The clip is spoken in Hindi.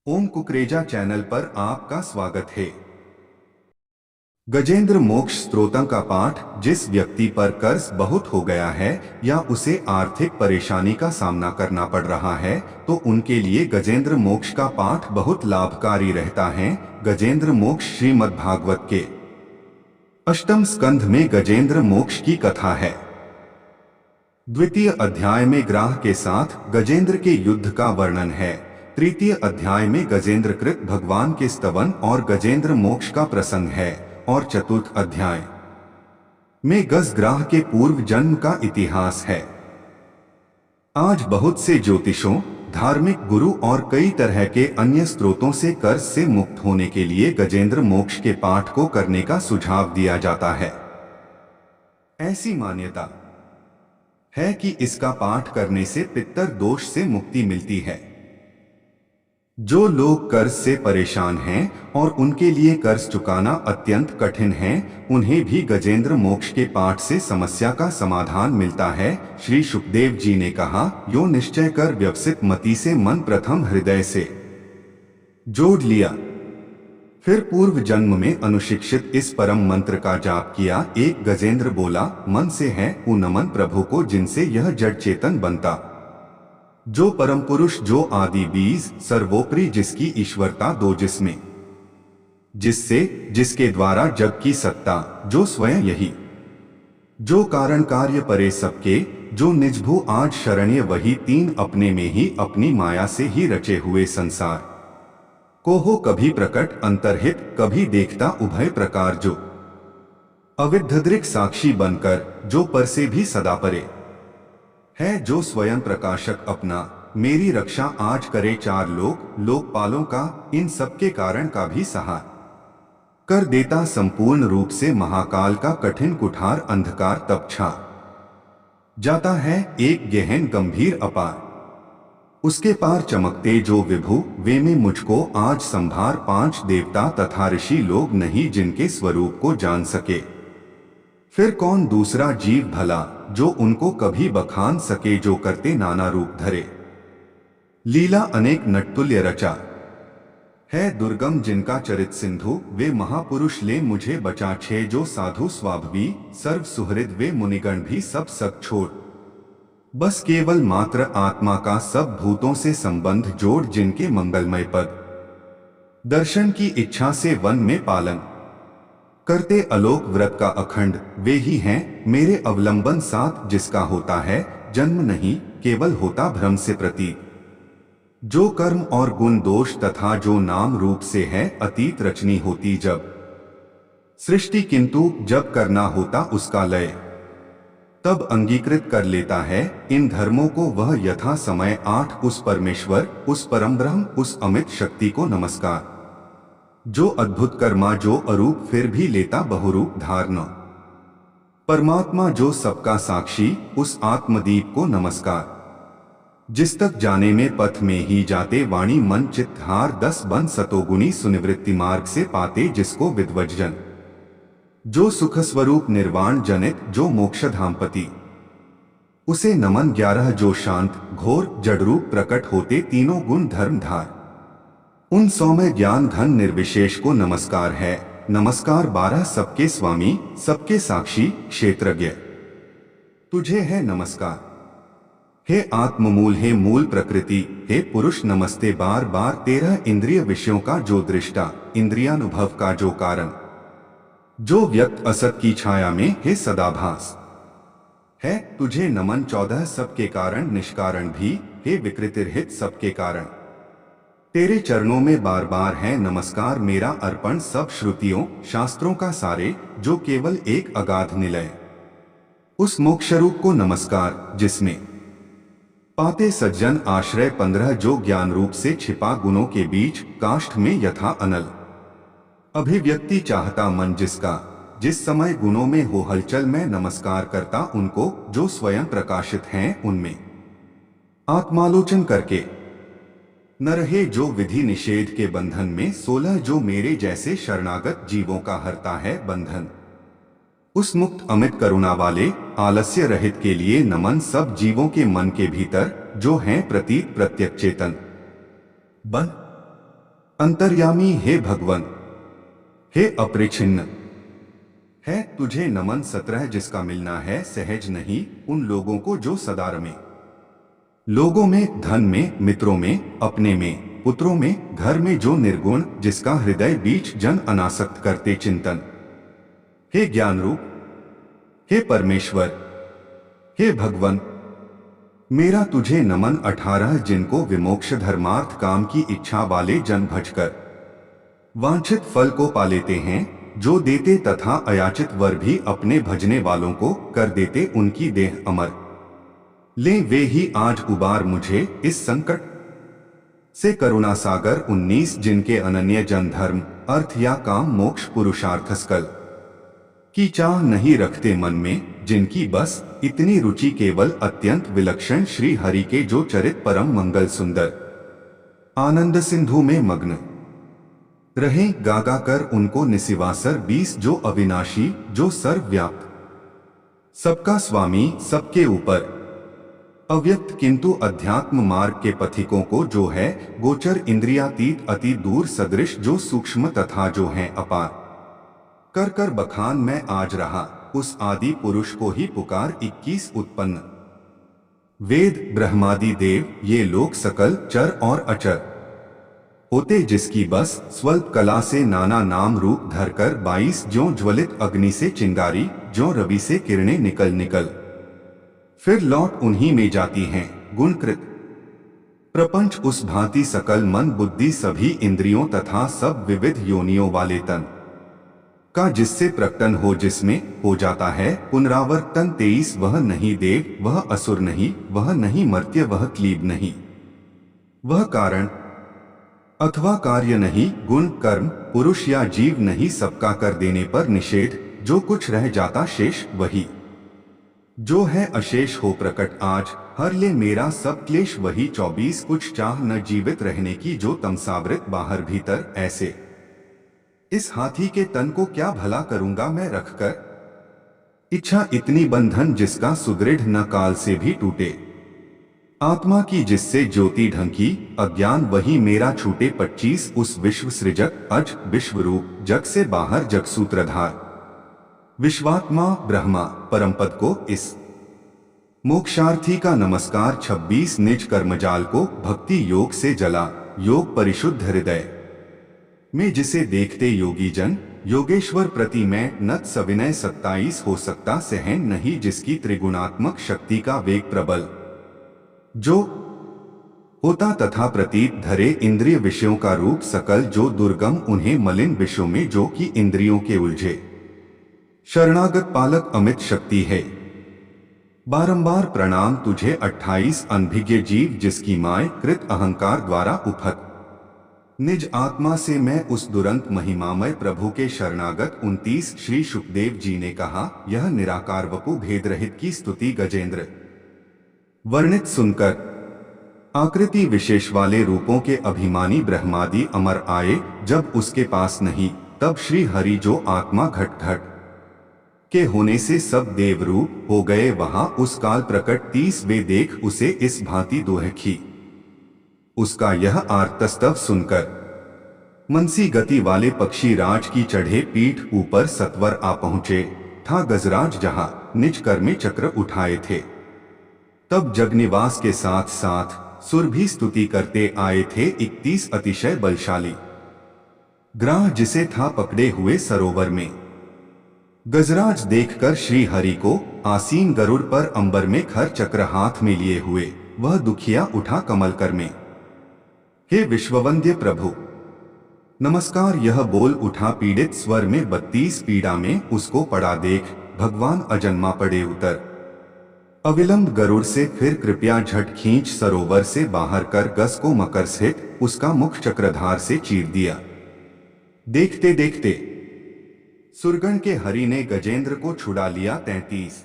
ओम कुकरेजा चैनल पर आपका स्वागत है। गजेंद्र मोक्ष स्तोत्रम का पाठ। जिस व्यक्ति पर कर्ज बहुत हो गया है या उसे आर्थिक परेशानी का सामना करना पड़ रहा है तो उनके लिए गजेंद्र मोक्ष का पाठ बहुत लाभकारी रहता है। गजेंद्र मोक्ष श्रीमद् भागवत के अष्टम स्कंध में गजेंद्र मोक्ष की कथा है। द्वितीय अध्याय में ग्राह के साथ गजेंद्र के युद्ध का वर्णन है। तृतीय अध्याय में गजेंद्र कृत भगवान के स्तवन और गजेंद्र मोक्ष का प्रसंग है और चतुर्थ अध्याय में गजग्राह के पूर्व जन्म का इतिहास है। आज बहुत से ज्योतिषों, धार्मिक गुरु और कई तरह के अन्य स्रोतों से कर्ज से मुक्त होने के लिए गजेंद्र मोक्ष के पाठ को करने का सुझाव दिया जाता है। ऐसी मान्यता है कि इसका पाठ करने से पितर दोष से मुक्ति मिलती है। जो लोग कर्ज से परेशान हैं और उनके लिए कर्ज चुकाना अत्यंत कठिन है, उन्हें भी गजेंद्र मोक्ष के पाठ से समस्या का समाधान मिलता है। श्री सुखदेव जी ने कहा, यो निश्चय कर व्यवसित मति से मन प्रथम हृदय से जोड़ लिया, फिर पूर्व जन्म में अनुशिक्षित इस परम मंत्र का जाप किया। एक गजेंद्र बोला, मन से है उ नमन प्रभु को जिनसे यह जड़ चेतन बनता, जो परम पुरुष, जो आदि बीज, सर्वोपरि जिसकी ईश्वरता दो, जिसमें जिससे जिसके द्वारा जग की सत्ता, जो स्वयं यही, जो कारण कार्य परे सबके, जो निजभू आज शरण्य वही, तीन अपने में ही अपनी माया से ही रचे हुए संसार को हो कभी प्रकट अंतर्हित, कभी देखता उभय प्रकार, जो अविद्यदृक् साक्षी बनकर, जो पर से भी सदा परे है, जो स्वयं प्रकाशक अपना, मेरी रक्षा आज करे चार लोकपालों का, इन सबके कारण का भी सहार कर देता, संपूर्ण रूप से महाकाल का कठिन कुठार अंधकार तब छा जाता है, एक गहन गंभीर अपार उसके पार चमकते जो विभु, वे में मुझको आज संभार, पांच देवता तथा ऋषि लोग नहीं जिनके स्वरूप को जान सके, फिर कौन दूसरा जीव भला जो उनको कभी बखान सके, जो करते नाना रूप धरे, लीला अनेक नटतुल्य रचा है, दुर्गम जिनका चरित सिंधु, वे महापुरुष ले मुझे बचा छे, जो साधु स्वाभवी सर्व सुहृद, वे मुनिगण भी सब सक छोड़, बस केवल मात्र आत्मा का सब भूतों से संबंध जोड़, जिनके मंगलमय पद दर्शन की इच्छा से वन में पालन करते अलोक व्रत का अखंड, वे ही हैं मेरे अवलंबन साथ, जिसका होता है जन्म नहीं केवल होता भ्रम से प्रतीत, जो कर्म और गुण दोष तथा जो नाम रूप से है अतीत, रचनी होती जब सृष्टि, किंतु जब करना होता उसका लय तब अंगीकृत कर लेता है। इन धर्मों को वह यथा समय आठ, उस परमेश्वर, उस परम ब्रह्म, उस अमित शक्ति को नमस्कार, जो अद्भुत कर्मा, जो अरूप फिर भी लेता बहुरूप धारण, परमात्मा जो सबका साक्षी, उस आत्मदीप को नमस्कार, जिस तक जाने में पथ में ही जाते, वाणी मन चित्त हार, 10 बन सतोगुणी सुनिवृत्ति मार्ग से पाते, जिसको विद्वज्जन, जो सुख स्वरूप निर्वाण जनित, जो मोक्षधामपति, उसे नमन। 11 जो शांत घोर जड़रूप प्रकट होते, तीनों गुण धर्म धार, उन सौम्य ज्ञान धन निर्विशेष को नमस्कार है। नमस्कार 12 सबके स्वामी, सबके साक्षी, क्षेत्रज्ञ तुझे है नमस्कार, हे आत्ममूल, हे मूल प्रकृति, हे पुरुष नमस्ते बार बार। 13 इंद्रिय विषयों का जो दृष्टा, इंद्रियानुभव का जो कारण, जो व्यक्त असत की छाया में है सदाभास है, तुझे नमन। 14 सबके कारण निष्कारण भी, हे विकृतिरहित सबके कारण, तेरे चरणों में बार बार है नमस्कार मेरा अर्पण। सब श्रुतियों शास्त्रों का सारे, जो केवल एक अगाध निलय, उस मोक्षरूप को नमस्कार, जिसमें पाते सज्जन आश्रय। 15 जो ज्ञान रूप से छिपा गुणों के बीच, काष्ठ में यथा अनल अभिव्यक्ति चाहता मन, जिसका जिस समय गुणों में हो हलचल, मैं नमस्कार करता उनको, जो स्वयं प्रकाशित हैं उनमें आत्मालोचन करके न रहे, जो विधि निषेध के बंधन में। 16 जो मेरे जैसे शरणागत जीवों का हरता है बंधन, उस मुक्त अमित करुणा वाले, आलस्य रहित के लिए नमन। सब जीवों के मन के भीतर, जो हैं प्रतीत प्रत्यक चेतन बन अंतर्यामी हे भगवन, हे अपरिछिन्न, है तुझे नमन। 17 जिसका मिलना है सहज नहीं उन लोगों को जो सदार में, लोगों में, धन में, मित्रों में, अपने में, पुत्रों में, घर में जो निर्गुण, जिसका हृदय बीच जन अनासक्त करते चिंतन। हे ज्ञान रूप, हे परमेश्वर, हे भगवन, मेरा तुझे नमन। 18 जिनको विमोक्ष धर्मार्थ काम की इच्छा वाले जन भजकर वांछित फल को पा लेते हैं, जो देते तथा अयाचित वर भी अपने भजने वालों को कर देते उनकी देह अमर। ले वे ही आज उबार मुझे इस संकट से करुणा सागर। 19 जिनके अनन्य जन धर्म, अर्थ या काम, मोक्ष, पुरुषार्थ सकल की चाह नहीं रखते मन में, जिनकी बस इतनी रुचि केवल अत्यंत विलक्षण श्री हरि के जो चरित परम मंगल सुंदर आनंद सिंधु में मग्न रहे, गागा कर उनको निसिवासर। 20 जो अविनाशी, जो सर्वव्याप्त, सबका स्वामी, सबके ऊपर अव्यक्त किंतु अध्यात्म मार्ग के पथिकों को जो है गोचर, इंद्रियातीत, अति दूर, सदृश, जो सूक्ष्म तथा जो है अपार, कर कर बखान मैं आज रहा उस आदि पुरुष को ही पुकार। 21 उत्पन्न वेद, ब्रह्मादि देव, ये लोग सकल चर और अचर होते, जिसकी बस स्वल्प कला से नाना नाम रूप धरकर। 22 ज्यों ज्वलित अग्नि से चिंगारी, ज्यों रवि से किरणें निकल निकल फिर लौट उन्हीं में जाती हैं, गुणकृत प्रपंच उस भांति सकल मन बुद्धि सभी इंद्रियों तथा सब विविध योनियों वाले तन का जिससे प्रकटन हो, जिसमें हो जाता है पुनरावर्तन। 23 वह नहीं देव, वह असुर नहीं, वह नहीं मर्त्य, वह क्लीब नहीं, वह कारण अथवा कार्य नहीं, गुण, कर्म, पुरुष या जीव नहीं, सबका कर देने पर निषेध। जो कुछ रह जाता शेष वही जो है अशेष हो प्रकट आज, हर ले मेरा सब क्लेश वही। 24 कुछ चाह न जीवित रहने की, जो तमसावृत बाहर भीतर, ऐसे इस हाथी के तन को क्या भला करूंगा मैं रखकर। इच्छा इतनी बंधन जिसका सुदृढ़ न काल से भी टूटे, आत्मा की जिससे ज्योति ढंकी, अज्ञान वही मेरा छूटे। 25 उस विश्व सृजक, अज विश्वरूप, जग से बाहर जग सूत्रधार, विश्वात्मा ब्रह्मा, परमपद को इस मोक्षार्थी का नमस्कार। 26 निज कर्मजाल को भक्ति योग से जला, योग परिशुद्ध हृदय में जिसे देखते योगी जन, योगेश्वर प्रति मैं नत सविनय। 27 हो सकता सहन नहीं जिसकी त्रिगुणात्मक शक्ति का वेग प्रबल, जो होता तथा प्रतीत धरे इंद्रिय विषयों का रूप सकल, जो दुर्गम उन्हें मलिन विषयों में, जो कि इंद्रियों के उलझे शरणागत पालक अमित शक्ति है। बारंबार प्रणाम तुझे। 28 अनभिज्ञ जीव जिसकी माय कृत अहंकार द्वारा उफत, निज आत्मा से मैं उस दुरंत महिमामय प्रभु के शरणागत। 29 श्री शुकदेव जी ने कहा, यह निराकार वपु भेद रहित की स्तुति गजेंद्र वर्णित सुनकर आकृति विशेष वाले रूपों के अभिमानी ब्रह्मादि अमर आए। जब उसके पास नहीं तब श्री हरि जो आत्मा घट घट के होने से सब देव रूप हो गए, वहां उस काल प्रकट। 30 वे देख उसे इस भांति दोहखी, उसका यह आर्तस्तव सुनकर मनसी गति वाले पक्षी राज की चढ़े पीठ ऊपर सत्वर आ पहुंचे। था गजराज जहां निज कर में चक्र उठाए थे, तब जगनिवास के साथ साथ सुर भी स्तुति करते आए थे। 31 अतिशय बलशाली ग्राह जिसे था पकड़े हुए सरोवर में, गजराज देखकर श्री हरि को आसीन गरुड़ पर अंबर में खर चक्र हाथ में लिए हुए, वह दुखिया उठा कमल कर में, हे विश्ववंद्य प्रभु नमस्कार। यह बोल उठा पीड़ित स्वर में, 32 पीड़ा में उसको पड़ा देख, भगवान अजन्मा पड़े उतर। अविलंब गरुड़ से फिर कृपया झट खींच सरोवर से बाहर कर, गस को मकर स्थित उसका मुख चक्रधार से चीर दिया। देखते देखते सुरगण के हरि ने गजेंद्र को छुड़ा लिया। 33